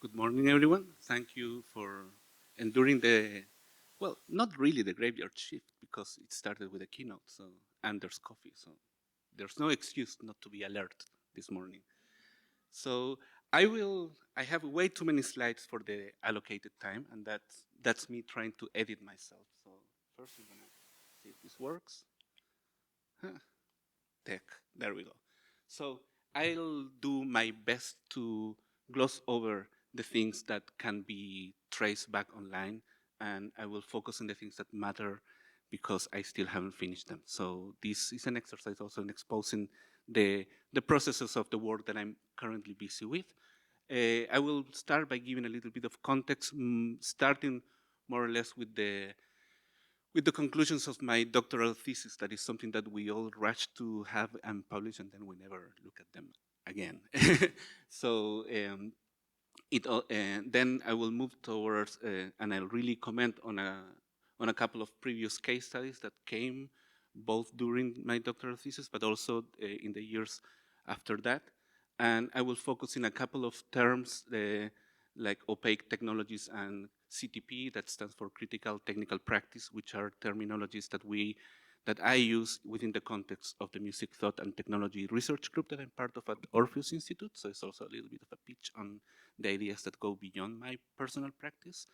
Good morning, everyone. Thank you for enduring the, well, not really the graveyard shift because it started with a keynote, and there's coffee, so there's no excuse not to be alert this morning. So I have way too many slides for the allocated time, and that's me trying to edit myself. So first I'm gonna see if this works. Tech, there we go. So I'll do my best to gloss over the things that can be traced back online, and I will focus on the things that matter because I still haven't finished them. So this is an exercise also in exposing the processes of the work that I'm currently busy with. I will start by giving a little bit of context, starting more or less with the conclusions of my doctoral thesis. That is something that we all rush to have and publish, and then we never look at them again. So then I will move towards, and I'll really comment on a couple of previous case studies that came both during my doctoral thesis, but also in the years after that. And I will focus in a couple of terms like opaque technologies and CTP, that stands for critical technical practice, which are terminologies that I use within the context of the Music Thought and Technology Research Group that I'm part of at Orpheus Institute. So it's also a little bit of a pitch on the ideas that go beyond my personal practice.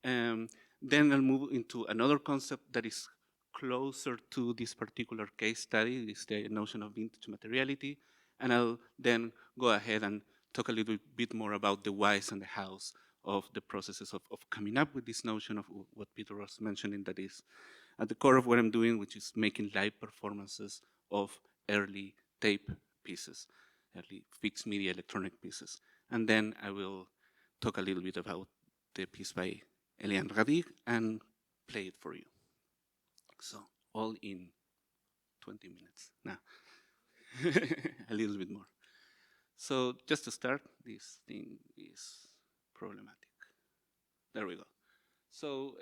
Then I'll move into another concept that is closer to this particular case study, is the notion of vintage materiality. And I'll then go ahead and talk a little bit more about the whys and the hows of the processes of coming up with this notion of what Peter was mentioning, that is at the core of what I'm doing, which is making live performances of early tape pieces, early fixed media electronic pieces. And then I will talk a little bit about the piece by Eliane Radigue and play it for you. So all in 20 minutes. Now, a little bit more. So just to start, this thing is problematic. There we go. So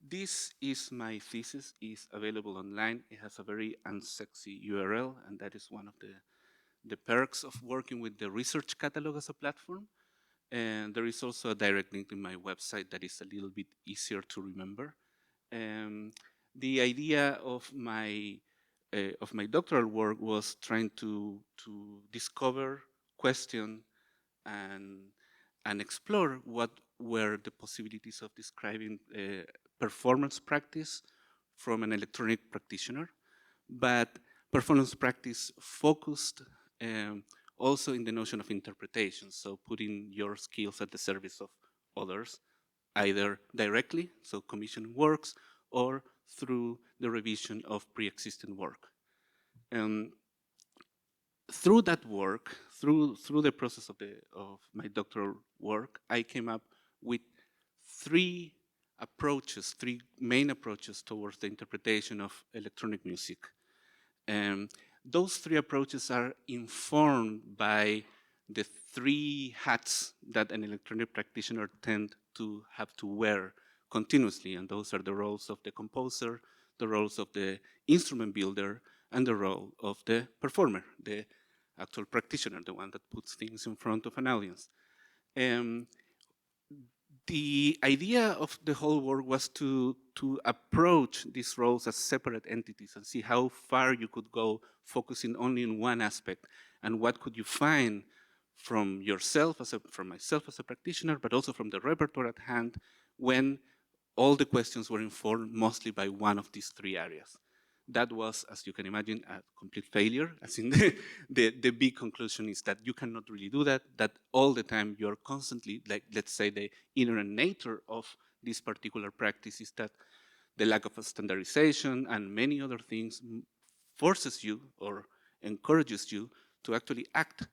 this is my thesis, is available online. It has a very unsexy URL, and that is one of the perks of working with the research catalog as a platform. And there is also a direct link to my website that is a little bit easier to remember. The idea of my doctoral work was trying to discover, question, and explore what were the possibilities of describing performance practice from an electronic practitioner, but performance practice focused also in the notion of interpretation, so putting your skills at the service of others, either directly, so commissioning works, or through the revision of pre-existing work. Through that work, through the process of my doctoral work, I came up with three main approaches towards the interpretation of electronic music. Those three approaches are informed by the three hats that an electronic practitioner tend to have to wear continuously, and those are the roles of the composer, the roles of the instrument builder, and the role of the performer, the actual practitioner, the one that puts things in front of an audience. The idea of the whole work was to approach these roles as separate entities and see how far you could go focusing only in one aspect, and what could you find from yourself, from myself as a practitioner, but also from the repertoire at hand, when all the questions were informed mostly by one of these three areas. That was, as you can imagine, a complete failure, as in the big conclusion is that you cannot really do that all the time you're constantly, like, let's say the inherent nature of this particular practice is that the lack of a standardization and many other things forces you or encourages you to actually act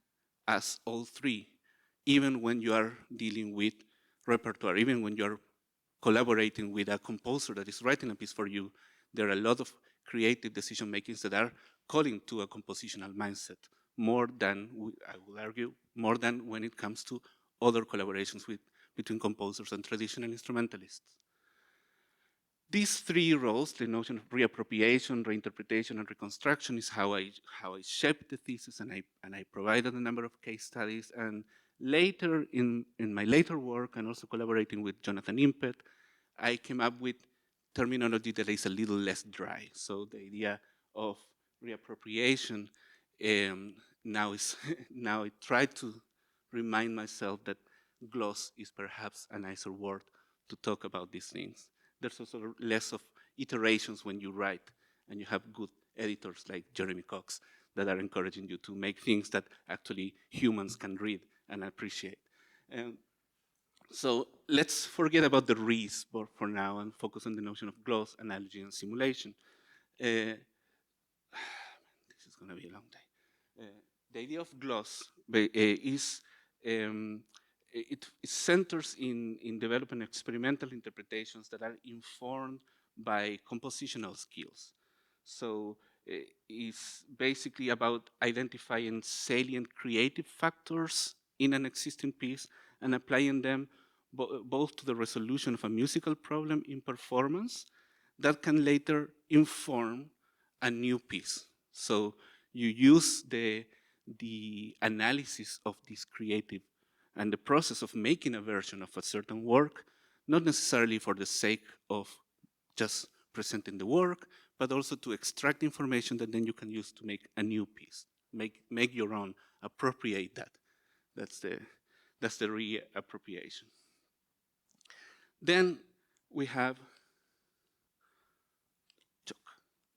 as all three, even when you are dealing with repertoire, even when you're collaborating with a composer that is writing a piece for you. There are a lot of creative decision makings that are calling to a compositional mindset, more than, I will argue, more than when it comes to other collaborations between composers and traditional instrumentalists. These three roles, the notion of reappropriation, reinterpretation, and reconstruction, is how I shaped the thesis, and I provided a number of case studies. And Later, in my later work, and also collaborating with Jonathan Impet, I came up with terminology that is a little less dry. So the idea of reappropriation now is now I try to remind myself that gloss is perhaps a nicer word to talk about these things. There's also less of iterations when you write, and you have good editors like Jeremy Cox that are encouraging you to make things that actually humans can read and appreciate. So let's forget about the re's for now and focus on the notion of gloss, analogy, and simulation. This is going to be a long day. The idea of gloss is it centers in developing experimental interpretations that are informed by compositional skills. So it's basically about identifying salient creative factors in an existing piece and applying them both to the resolution of a musical problem in performance that can later inform a new piece. So you use the analysis of this creative and the process of making a version of a certain work, not necessarily for the sake of just presenting the work, but also to extract information that then you can use to make a new piece, make your own, appropriate that. That's the reappropriation. Then we have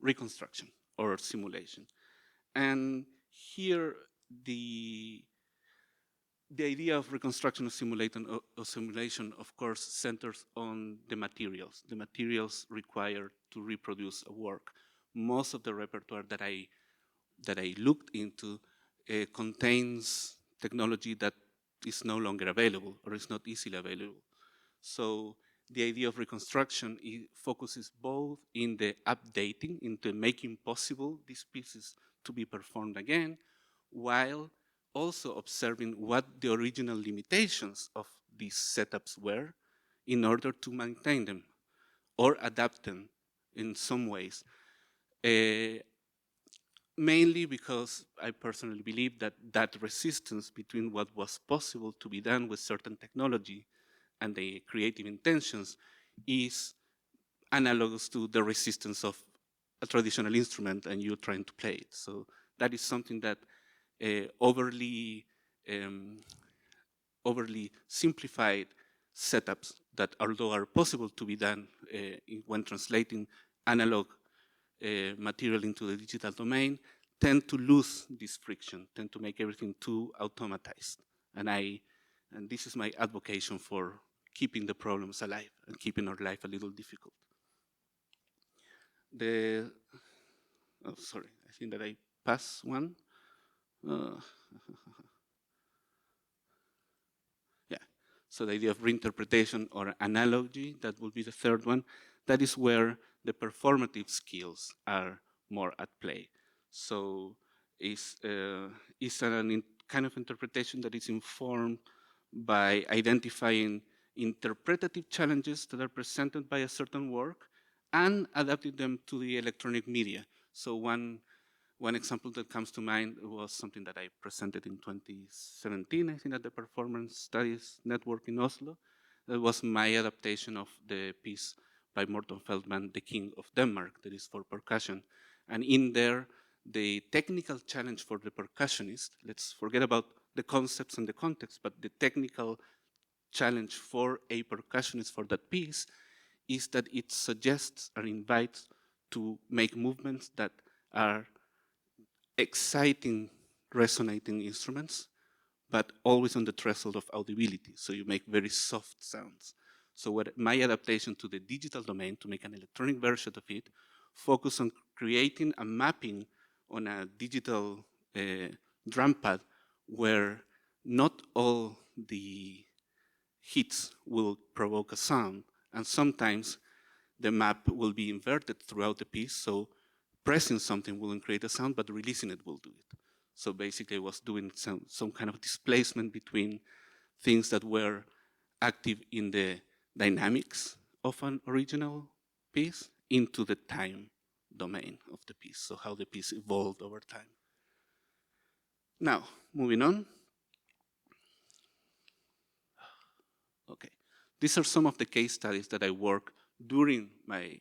reconstruction or simulation. And here the idea of reconstruction or simulation, of course, centers on the materials required to reproduce a work. Most of the repertoire that I looked into contains technology that is no longer available or is not easily available. So the idea of reconstruction focuses both in the updating, into making possible these pieces to be performed again, while also observing what the original limitations of these setups were in order to maintain them or adapt them in some ways. Mainly because I personally believe that resistance between what was possible to be done with certain technology and the creative intentions is analogous to the resistance of a traditional instrument and you trying to play it. So that is something that overly simplified setups that, although are possible to be done when translating analog material into the digital domain, tend to lose this friction, tend to make everything too automatized. And this is my advocacy for keeping the problems alive and keeping our life a little difficult. Oh, sorry, I think that I passed one. Yeah, so the idea of reinterpretation or analogy, that will be the third one. That is where the performative skills are more at play. So it's an kind of interpretation that is informed by identifying interpretative challenges that are presented by a certain work and adapting them to the electronic media. So one example that comes to mind was something that I presented in 2017, I think, at the Performance Studies Network in Oslo. That was my adaptation of the piece by Morten Feldman, The King of Denmark, that is for percussion. And in there, the technical challenge for the percussionist, let's forget about the concepts and the context, but the technical challenge for a percussionist for that piece is that it suggests or invites to make movements that are exciting, resonating instruments, but always on the threshold of audibility. So you make very soft sounds. So what my adaptation to the digital domain, to make an electronic version of it, focus on creating a mapping on a digital drum pad where not all the hits will provoke a sound, and sometimes the map will be inverted throughout the piece, so pressing something wouldn't create a sound, but releasing it will do it. So basically I was doing some kind of displacement between things that were active in the dynamics of an original piece into the time domain of the piece, so how the piece evolved over time. Now, moving on. These are some of the case studies that I worked during my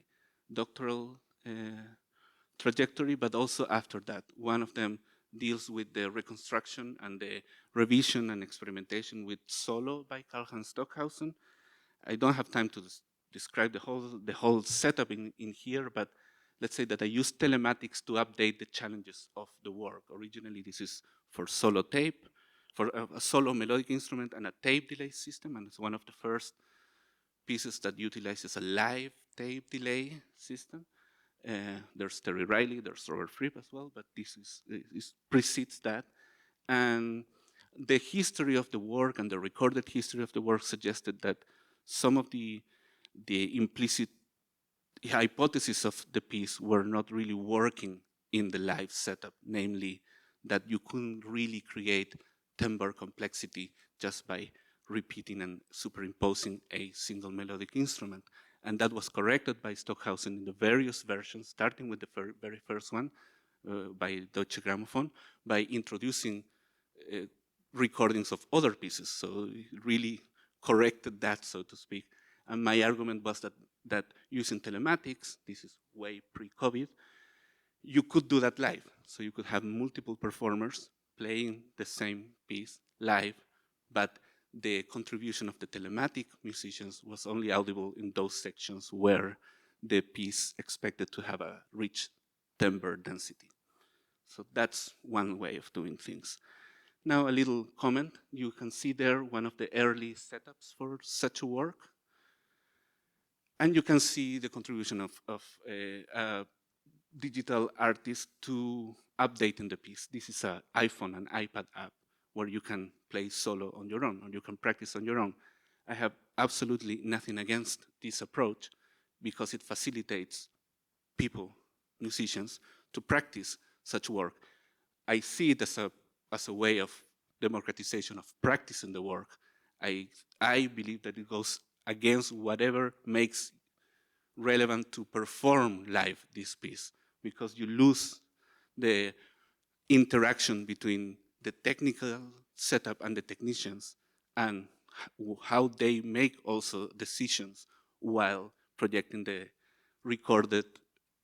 doctoral trajectory, but also after that. One of them deals with the reconstruction and the revision and experimentation with Solo by Karl-Heinz Stockhausen. I don't have time to describe the whole setup in here, but let's say that I used telematics to update the challenges of the work. Originally, this is for solo tape, for a solo melodic instrument and a tape delay system, and it's one of the first pieces that utilizes a live tape delay system. There's Terry Riley, there's Robert Fripp as well, but this precedes that. And the history of the work and the recorded history of the work suggested that some of the implicit hypotheses of the piece were not really working in the live setup, namely that you couldn't really create timbre complexity just by repeating and superimposing a single melodic instrument. And that was corrected by Stockhausen in the various versions, starting with the very first one by Deutsche Grammophon, by introducing recordings of other pieces. So it really corrected that, so to speak. And my argument was that using telematics, this is way pre-COVID, you could do that live. So you could have multiple performers playing the same piece live, but the contribution of the telematic musicians was only audible in those sections where the piece expected to have a rich timbre density. So that's one way of doing things. Now a little comment. You can see there one of the early setups for such a work. And you can see the contribution of a digital artist to updating the piece. This is an iPhone and iPad app where you can play solo on your own, or you can practice on your own. I have absolutely nothing against this approach because it facilitates people, musicians, to practice such work. I see it as a way of democratization of practicing the work. I believe that it goes against whatever makes relevant to perform live this piece, because you lose the interaction between the technical setup and the technicians and how they make also decisions while projecting the recorded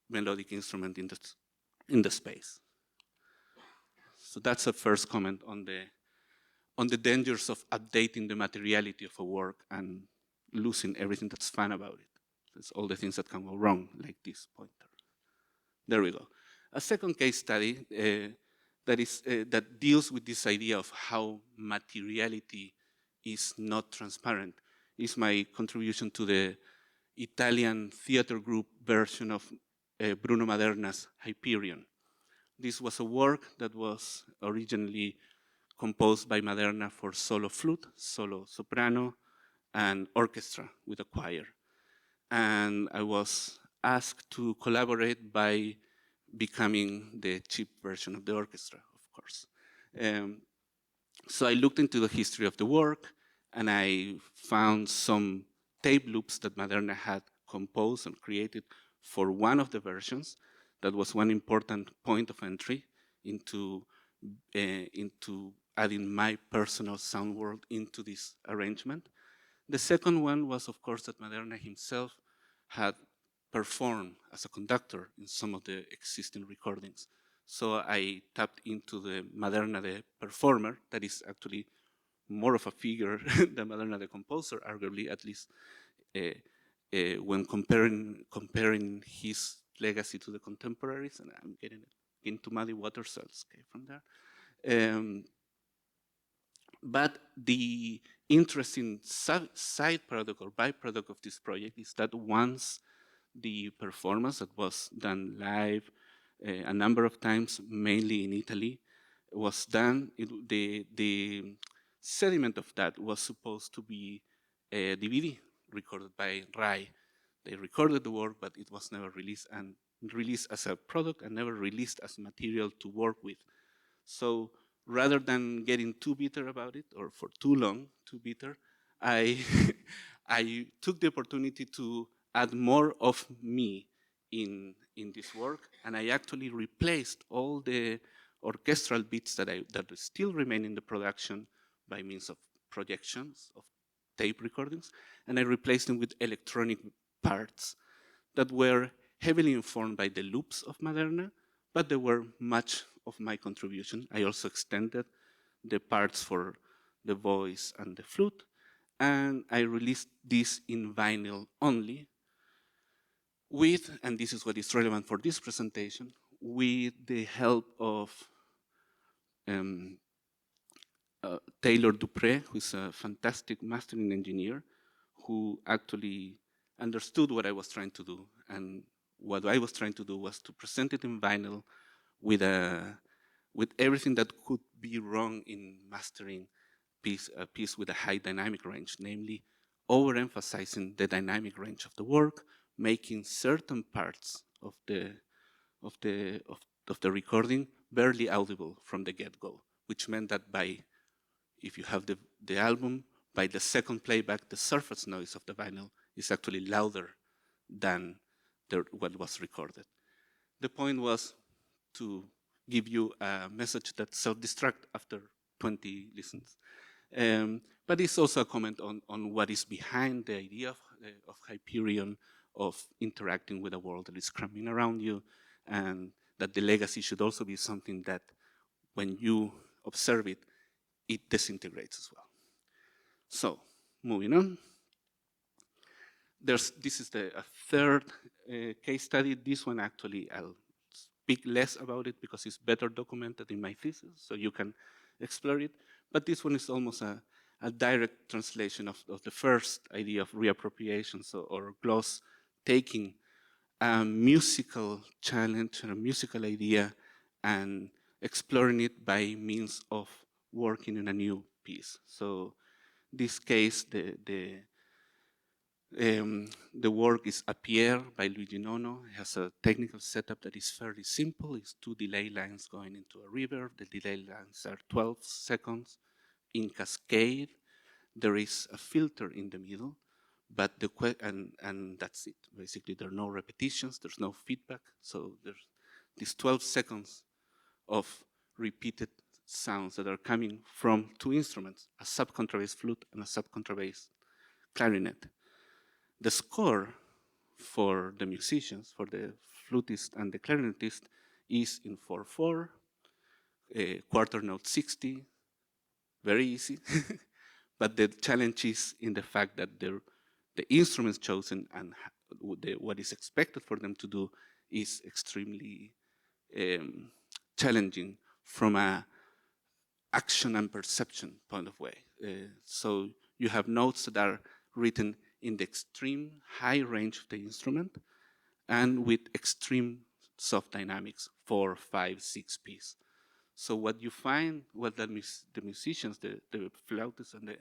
melodic instrument in the space. So that's a first comment on the dangers of updating the materiality of a work and losing everything that's fun about it. It's all the things that can go wrong, like this pointer. There we go. A second case study that deals with this idea of how materiality is not transparent is my contribution to the Italian theater group version of Bruno Maderna's Hyperion. This was a work that was originally composed by Maderna for solo flute, solo soprano, and orchestra with a choir. And I was asked to collaborate by becoming the cheap version of the orchestra, of course. So I looked into the history of the work, and I found some tape loops that Maderna had composed and created for one of the versions. That was one important point of entry into adding my personal sound world into this arrangement. The second one was, of course, that Maderna himself had performed as a conductor in some of the existing recordings. So I tapped into the Maderna the performer, that is actually more of a figure than Maderna the composer, arguably, at least when comparing his legacy to the contemporaries, and I'm getting into muddy waters, so I'll escape from there. But the interesting side product or byproduct of this project is that once the performance that was done live a number of times, mainly in Italy, was done, the sediment of that was supposed to be a DVD recorded by RAI. They recorded the work, but it was never released, and released as a product and never released as material to work with. So rather than getting too bitter about it, or for too long, too bitter, I took the opportunity to add more of me in this work, and I actually replaced all the orchestral bits that still remain in the production by means of projections, of tape recordings, and I replaced them with electronic parts that were heavily informed by the loops of Moderna, but they were much of my contribution. I also extended the parts for the voice and the flute, and I released this in vinyl only with, and this is what is relevant for this presentation, with the help of Taylor Dupré, who's a fantastic mastering engineer, who actually understood what I was trying to do. And what I was trying to do was to present it in vinyl with everything that could be wrong in mastering a piece with a high dynamic range, namely overemphasizing the dynamic range of the work, making certain parts of the recording barely audible from the get-go, which meant that if you have the album, by the second playback, the surface noise of the vinyl is actually louder than what was recorded. The point was to give you a message that self-destruct after 20 listens. But it's also a comment on what is behind the idea of Hyperion, of interacting with a world that is coming around you, and that the legacy should also be something that when you observe it, it disintegrates as well. So, moving on. This is a third case study. This one actually, I'll speak less about it because it's better documented in my thesis, so you can explore it. But this one is almost a direct translation of the first idea of reappropriation, or gloss, taking a musical challenge or a musical idea and exploring it by means of working in a new piece. So this case, the work is A Pierre by Luigi Nono. It has a technical setup that is fairly simple. It's 2 delay lines going into a reverb. The delay lines are 12 seconds in cascade. There is a filter in the middle, but and that's it. Basically, there are no repetitions. There's no feedback. So there's these 12 seconds of repeated sounds that are coming from 2 instruments, a subcontrabass flute and a subcontrabass clarinet. The score for the musicians, for the flutist and the clarinetist, is in 4/4, quarter note 60, very easy. But the challenge is in the fact that the instruments chosen and what is expected for them to do is extremely challenging from a action and perception point of way. So you have notes that are written in the extreme high range of the instrument and with extreme soft dynamics, 4, 5, 6 Ps. So what you find, what the musicians, the flautists and the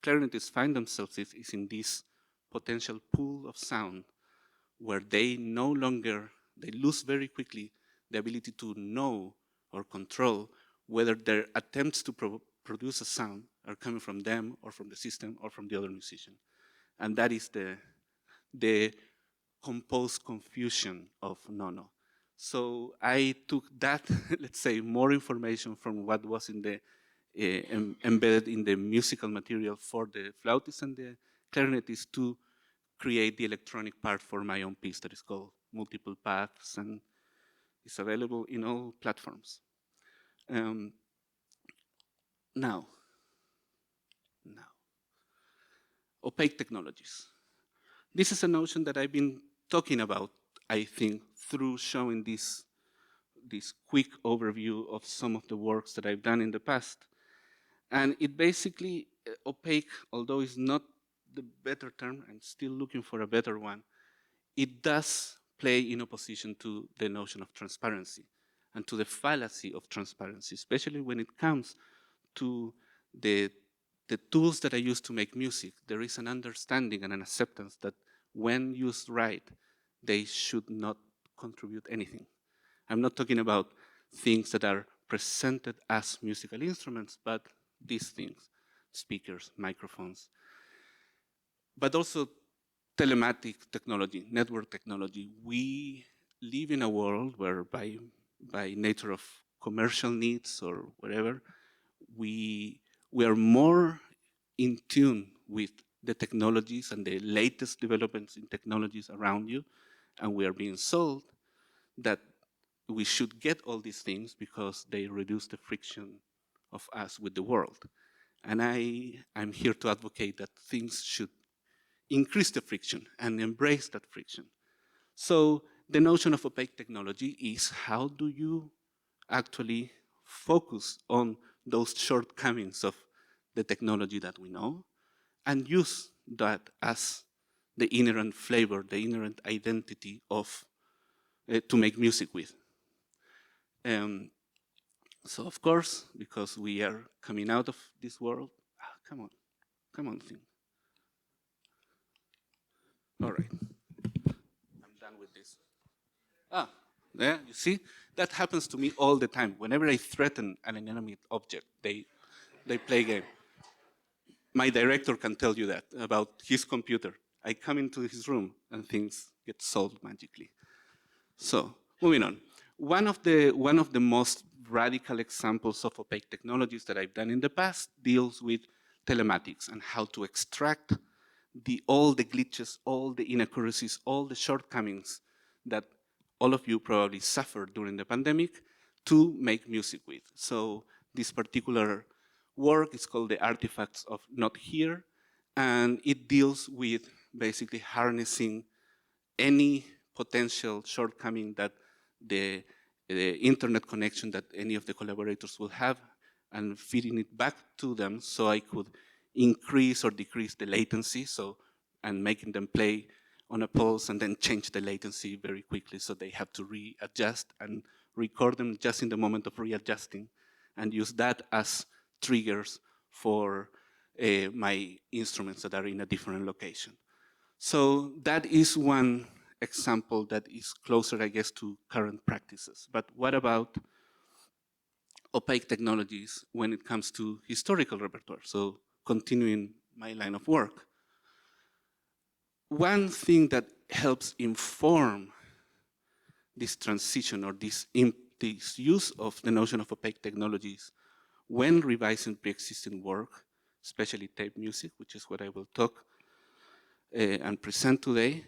clarinetists find themselves is in this potential pool of sound where they no longer, they lose very quickly the ability to know or control whether their attempts to produce a sound are coming from them or from the system or from the other musician. And that is the composed confusion of Nono. So I took that, let's say, more information from what was in the embedded in the musical material for the flautist and the clarinetist to create the electronic part for my own piece that is called Multiple Paths, and it's available in all platforms. Now, opaque technologies. This is a notion that I've been talking about, I think, through showing this quick overview of some of the works that I've done in the past. And it basically, opaque, although it's not the better term, I'm still looking for a better one, it does play in opposition to the notion of transparency and to the fallacy of transparency, especially when it comes to the tools that I use to make music. There is an understanding and an acceptance that when used right, they should not contribute anything. I'm not talking about things that are presented as musical instruments, but these things, speakers, microphones, but also telematic technology, network technology. We live in a world where by nature of commercial needs or whatever, we are more in tune with the technologies and the latest developments in technologies around you, and we are being sold that we should get all these things because they reduce the friction of us with the world. And I'm here to advocate that things should increase the friction and embrace that friction. So the notion of opaque technology is, how do you actually focus on those shortcomings of the technology that we know and use that as the inherent flavor, the inherent identity of to make music with. So of course, because we are coming out of this world, come on, thing. All right, I'm done with this. Yeah, you see, that happens to me all the time. Whenever I threaten an inanimate object, they play a game. My director can tell you that about his computer. I come into his room and things get solved magically. So, moving on. One of the most radical examples of opaque technologies that I've done in the past deals with telematics and how to extract all the glitches, all the inaccuracies, all the shortcomings that all of you probably suffered during the pandemic to make music with. So this particular work is called The Artifacts of Not Here, and it deals with basically harnessing any potential shortcoming that the internet connection that any of the collaborators will have and feeding it back to them so I could increase or decrease the latency, and making them play on a pulse and then change the latency very quickly so they have to readjust and record them just in the moment of readjusting and use that as triggers for my instruments that are in a different location. So that is one example that is closer, I guess, to current practices. But what about opaque technologies when it comes to historical repertoire? So continuing my line of work. One thing that helps inform this transition or this use of the notion of opaque technologies when revising pre-existing work, especially tape music, which is what I will talk and present today,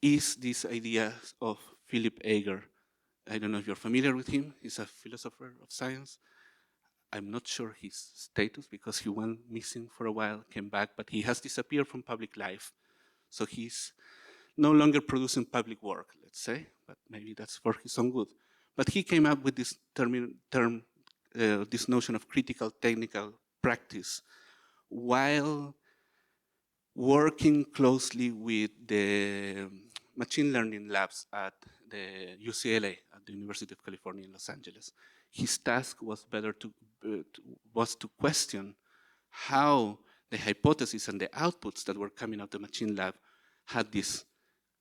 is this idea of Philip Ager. I don't know if you're familiar with him. He's a philosopher of science. I'm not sure his status because he went missing for a while, came back, but he has disappeared from public life. So he's no longer producing public work, let's say, but maybe that's for his own good. But he came up with this this notion of critical technical practice while working closely with the machine learning labs at the UCLA, at the University of California in Los Angeles. His task was to question how the hypotheses and the outputs that were coming out of the machine lab had this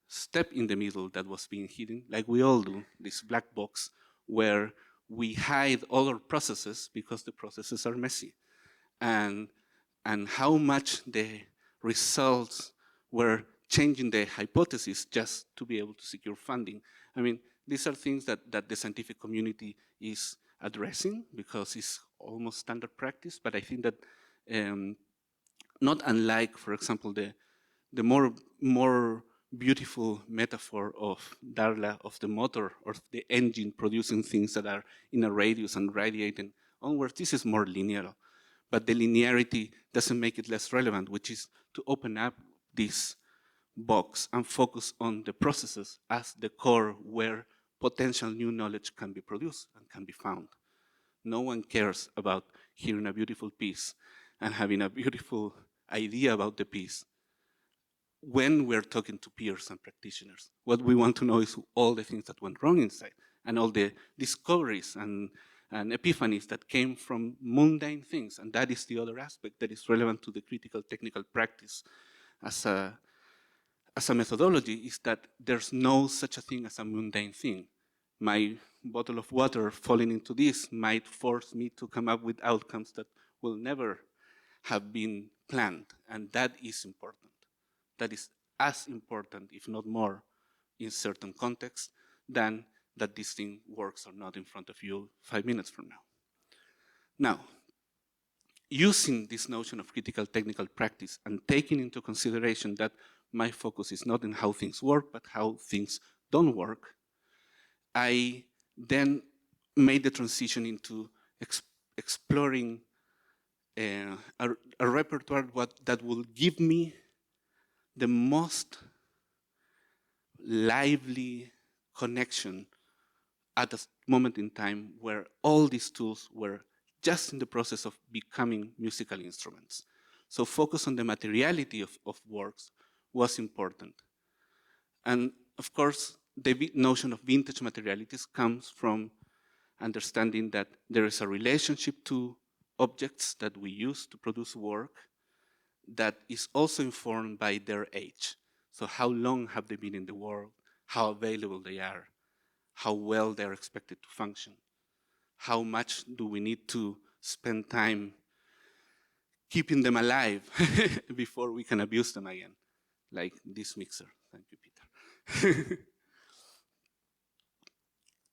step in the middle that was being hidden, like we all do, this black box where we hide all our processes because the processes are messy. And how much the results were changing the hypothesis just to be able to secure funding. I mean, these are things that the scientific community is addressing because it's almost standard practice, but I think that not unlike, for example, the more beautiful metaphor of Darla, of the motor or the engine producing things that are in a radius and radiating onwards, this is more linear. But the linearity doesn't make it less relevant, which is to open up this box and focus on the processes as the core where potential new knowledge can be produced and can be found. No one cares about hearing a beautiful piece and having a beautiful idea about the piece when we're talking to peers and practitioners. What we want to know is all the things that went wrong inside and all the discoveries and epiphanies that came from mundane things. And that is the other aspect that is relevant to the critical technical practice as a methodology, is that there's no such a thing as a mundane thing. My bottle of water falling into this might force me to come up with outcomes that will never have been planned. And that is important. That is as important, if not more, in certain contexts than that this thing works or not in front of you 5 minutes from now. Now, using this notion of critical technical practice and taking into consideration that my focus is not in how things work, but how things don't work, I then made the transition into exploring a repertoire that will give me the most lively connection at a moment in time where all these tools were just in the process of becoming musical instruments. So focus on the materiality of works was important. And of course, the notion of vintage materialities comes from understanding that there is a relationship to objects that we use to produce work that is also informed by their age. So how long have they been in the world, how available they are, how well they're expected to function, how much do we need to spend time keeping them alive before we can abuse them again, like this mixer. Thank you, Peter.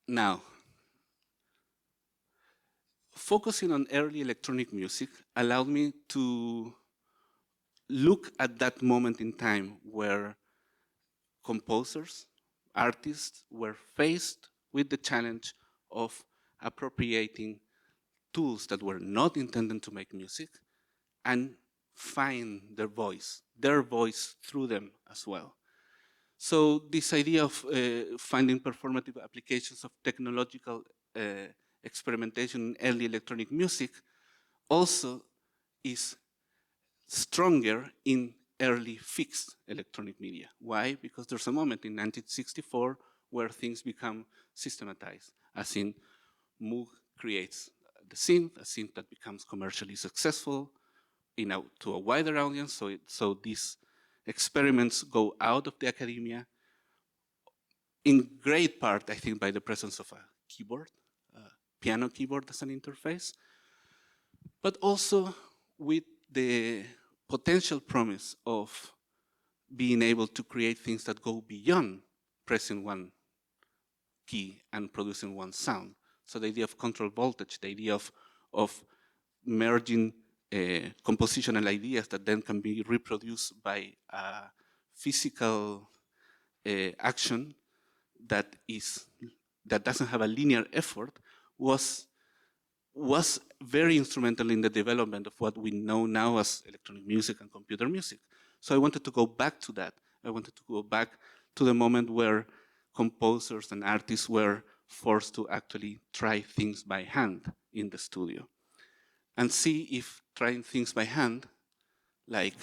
Now, focusing on early electronic music allowed me to look at that moment in time where composers, artists were faced with the challenge of appropriating tools that were not intended to make music and find their voice through them as well. So this idea of finding performative applications of technological experimentation in early electronic music also is stronger in early fixed electronic media. Why? Because there's a moment in 1964 where things become systematized, as in Moog creates the synth, a synth that becomes commercially successful to a wider audience. So these experiments go out of the academia, in great part, I think, by the presence of a keyboard, a piano keyboard as an interface, but also with the potential promise of being able to create things that go beyond pressing one key and producing one sound. So the idea of control voltage, the idea of merging compositional ideas that then can be reproduced by a physical action that doesn't have a linear effort was very instrumental in the development of what we know now as electronic music and computer music. So I wanted to go back to that. I wanted to go back to the moment where composers and artists were forced to actually try things by hand in the studio and see if trying things by hand, like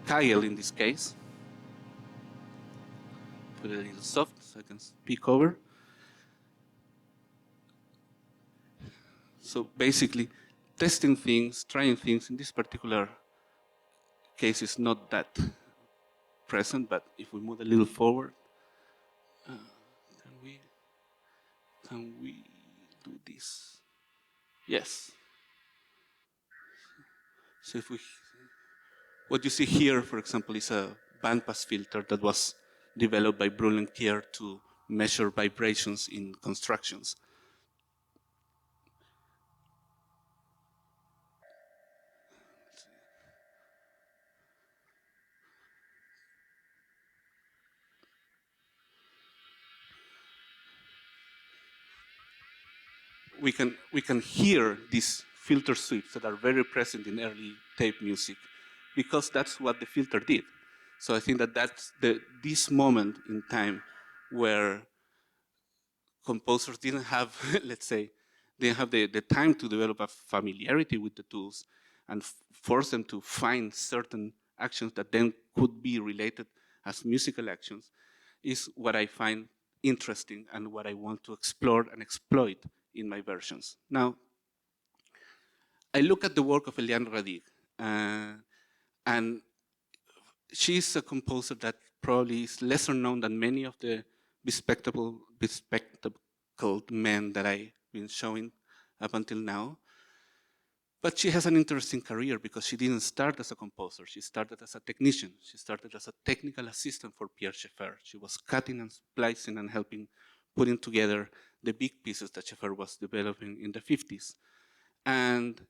Kyle in this case, put it a little soft so I can speak over. So basically, testing things, trying things, in this particular case is not that present, but if we move a little forward, can we do this? Yes. So if what you see here, for example, is a bandpass filter that was developed by Brulin Kier to measure vibrations in constructions. We can hear these filter sweeps that are very present in early tape music because that's what the filter did. So I think that that's this moment in time where composers didn't have, let's say, didn't have the time to develop a familiarity with the tools and force them to find certain actions that then could be related as musical actions is what I find interesting and what I want to explore and exploit in my versions. Now, I look at the work of Eliane Radigue, and she's a composer that probably is lesser known than many of the bespectacled men that I've been showing up until now. But she has an interesting career because she didn't start as a composer. She started as a technician. She started as a technical assistant for Pierre Schaeffer. She was cutting and splicing and helping putting together the big pieces that Schaeffer was developing in the 50s. And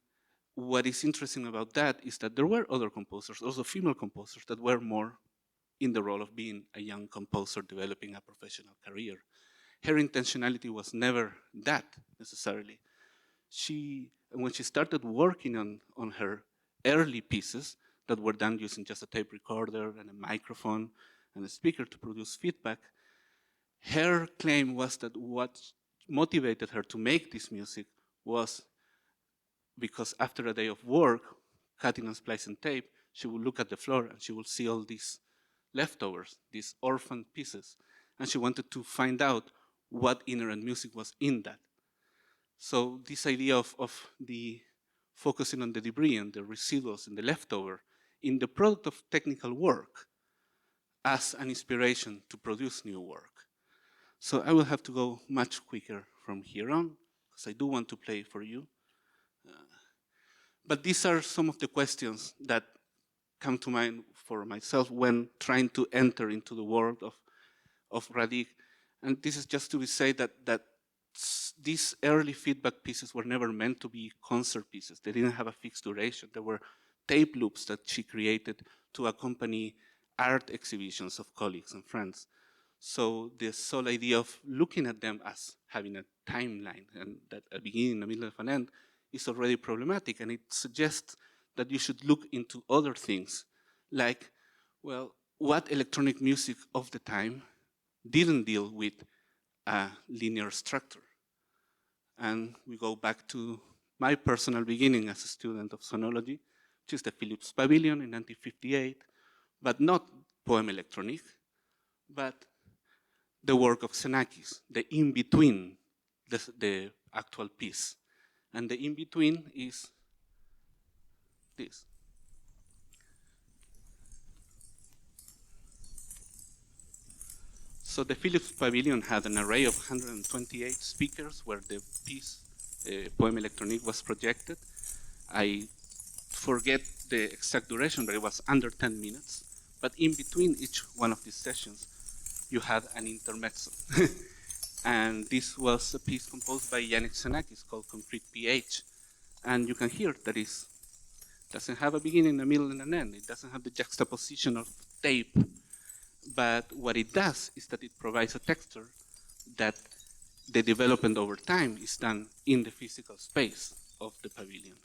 what is interesting about that is that there were other composers, also female composers, that were more in the role of being a young composer developing a professional career. Her intentionality was never that necessarily. When she started working on her early pieces that were done using just a tape recorder and a microphone and a speaker to produce feedback, her claim was that what motivated her to make this music was because after a day of work, cutting and splicing tape, she would look at the floor and she would see all these leftovers, these orphan pieces, and she wanted to find out what inherent music was in that. So this idea of the focusing on the debris and the residuals and the leftover in the product of technical work as an inspiration to produce new work. So I will have to go much quicker from here on, because I do want to play for you. But these are some of the questions that come to mind for myself when trying to enter into the world of Radigue. And this is just to say that these early feedback pieces were never meant to be concert pieces. They didn't have a fixed duration. There were tape loops that she created to accompany art exhibitions of colleagues and friends. So this whole idea of looking at them as having a timeline and that a beginning, a middle, and an end is already problematic, and it suggests that you should look into other things, like, well, what electronic music of the time didn't deal with a linear structure. And we go back to my personal beginning as a student of sonology, which is the Philips Pavilion in 1958, but not poem electronique, but the work of Xenakis, the in-between the actual piece. And the in-between is this. So the Philips Pavilion had an array of 128 speakers where the piece, Poem Electronique, was projected. I forget the exact duration, but it was under 10 minutes. But in between each one of these sessions, you had an intermezzo. And this was a piece composed by Yannick Xenakis called Concrete pH. And you can hear that it doesn't have a beginning, a middle, and an end. It doesn't have the juxtaposition of tape. But what it does is that it provides a texture that the development over time is done in the physical space of the pavilion.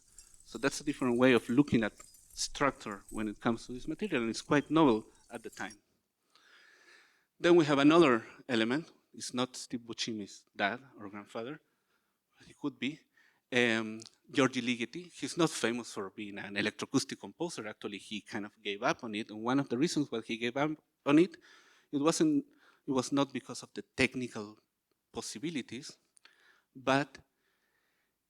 So that's a different way of looking at structure when it comes to this material, and it's quite novel at the time. Then we have another element. It's not Steve Buscemi's dad or grandfather. He could be. Giorgi Ligeti. He's not famous for being an electroacoustic composer. Actually, he kind of gave up on it. And one of the reasons why he gave up on it, it was not because of the technical possibilities, but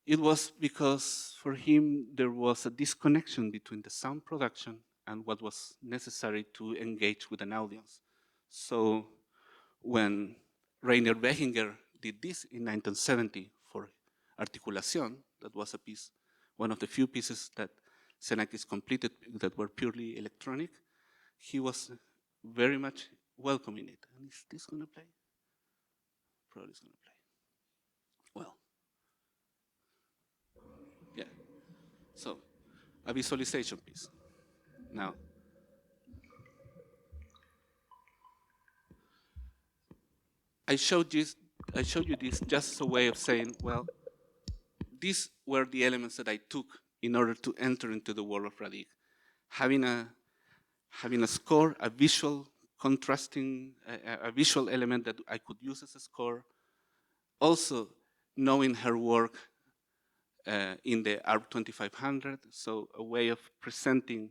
it was because for him there was a disconnection between the sound production and what was necessary to engage with an audience. So when Rainer Bechinger did this in 1970 for Articulación, that was a piece, one of the few pieces that Xenakis completed that were purely electronic, he was very much welcoming it. And is this going to play? Probably it's going to play. Well, yeah. So, a visualization piece. Now, I showed you this just as a way of saying, well, these were the elements that I took in order to enter into the world of Radigue. Having a score, a visual contrasting, a visual element that I could use as a score. Also, knowing her work in the ARP 2500, so a way of presenting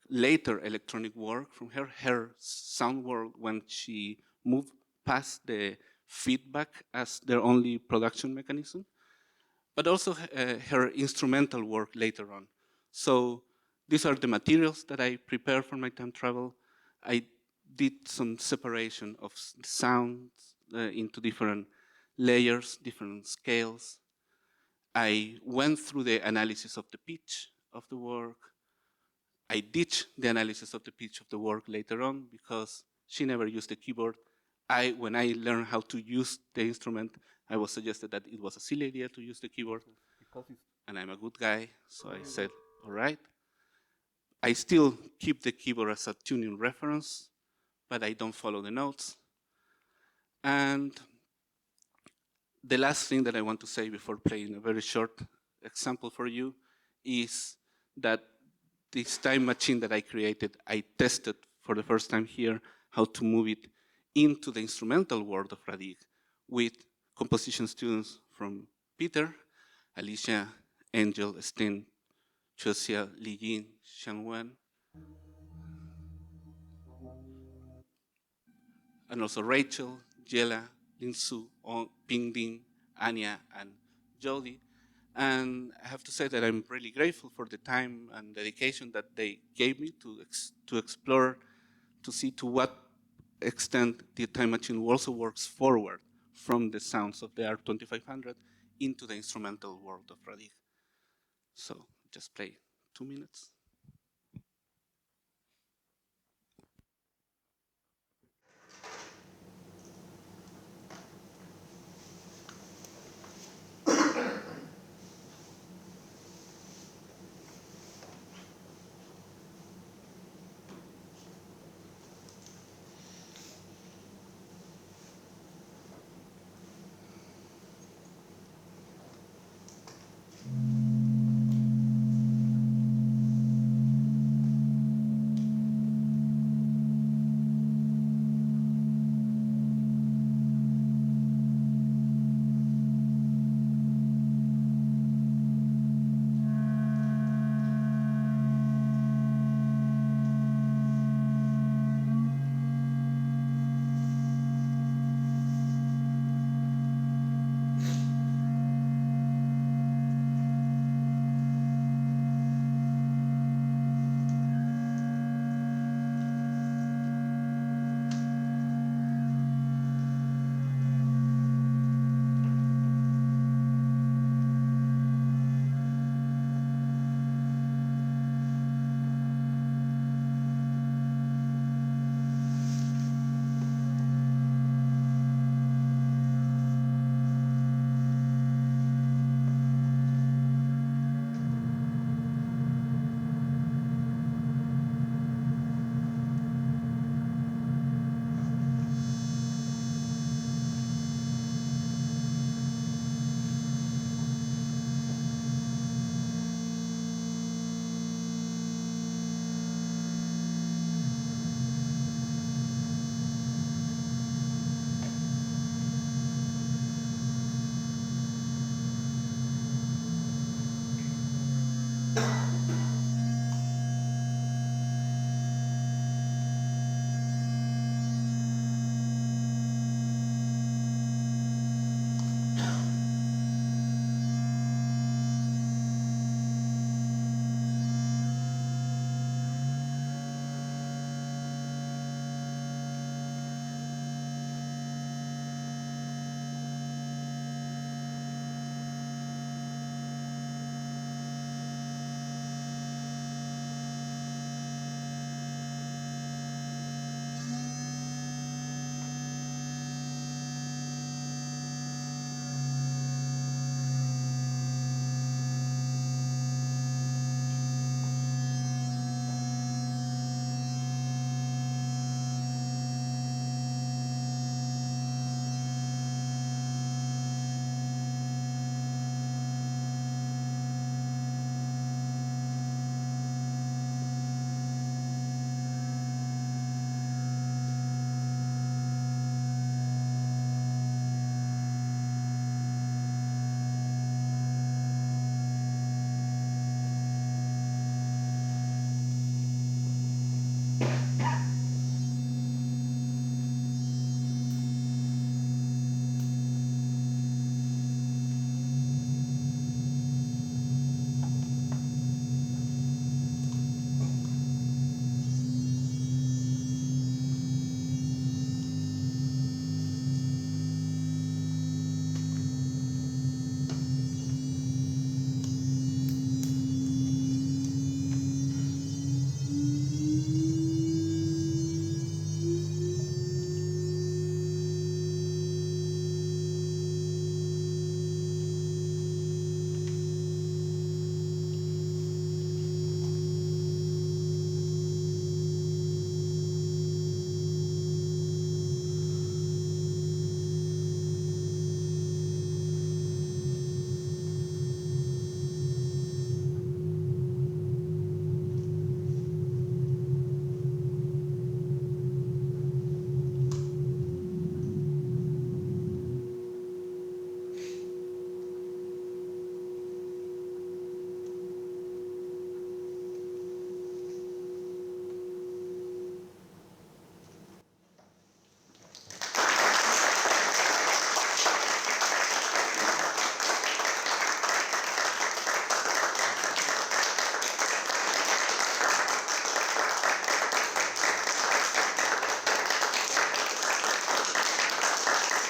later electronic work from her sound world when she moved past the feedback as their only production mechanism, but also her instrumental work later on. So these are the materials that I prepared for my time travel. I did some separation of sounds into different layers, different scales. I went through the analysis of the pitch of the work. I ditched the analysis of the pitch of the work later on because she never used the keyboard. When I learned how to use the instrument, I was suggested that it was a silly idea to use the keyboard. and I'm a good guy, so I said, all right. I still keep the keyboard as a tuning reference, but I don't follow the notes. And the last thing that I want to say before playing a very short example for you is that this time machine that I created, I tested for the first time here how to move it into the instrumental world of Radigue with composition students from Peter, Alicia, Angel, Sten, Chusia, Li Yin, Xiangwen, and also Rachel, Jela, Linsu, Pingding, Anya, and Jody. And I have to say that I'm really grateful for the time and dedication that they gave me to explore, to see to what extent the time machine also works forward from the sounds of the R2500 into the instrumental world of Radigue. So just play 2 minutes.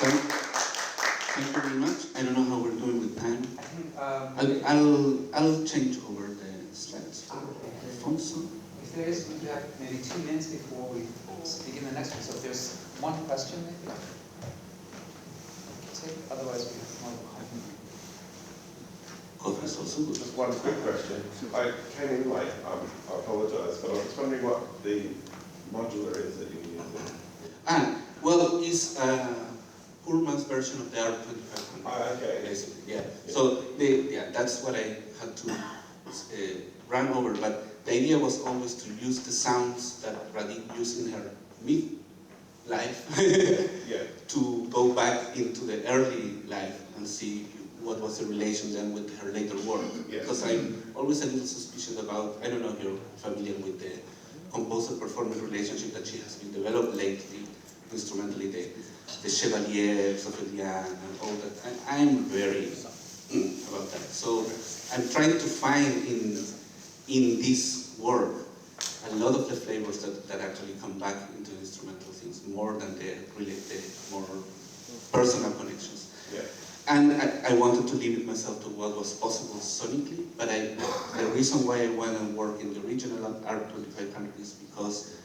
Thank you very much. I don't know how we're doing with time. I think I'll change over the slides for Alfonso. if there is, we could have maybe 2 minutes before we begin the next one. So if there's one question, maybe. Otherwise, we have more comment. Coffee is also good. Just one quick question. I came in late, I apologise, but I was wondering what the modular is that you're using. Well, it's Pullman's version of the R2500. Okay. Basically, yeah. So that's what I had to run over. But the idea was always to use the sounds that Radigue used in her mid-life Yeah. to go back into the early life and see what was the relation then with her later work. Yeah. Because I'm always a little suspicious about, I don't know if you're familiar with the composer-performer relationship that she has been developed lately, instrumentally, the Chevaliers of Eliane and all that. I'm very about that. So I'm trying to find in this work a lot of the flavors that actually come back into instrumental things, more than the more personal connections. Yeah. And I wanted to limit myself to what was possible sonically, but the reason why I went and worked in the original R2500 is because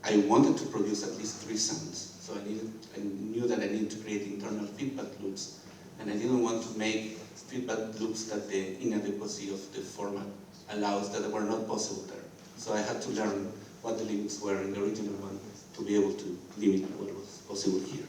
I wanted to produce at least 3 sounds. So I knew that I needed to create internal feedback loops, and I didn't want to make feedback loops that the inadequacy of the format allows that were not possible there. So I had to learn what the limits were in the original one to be able to limit what was possible here.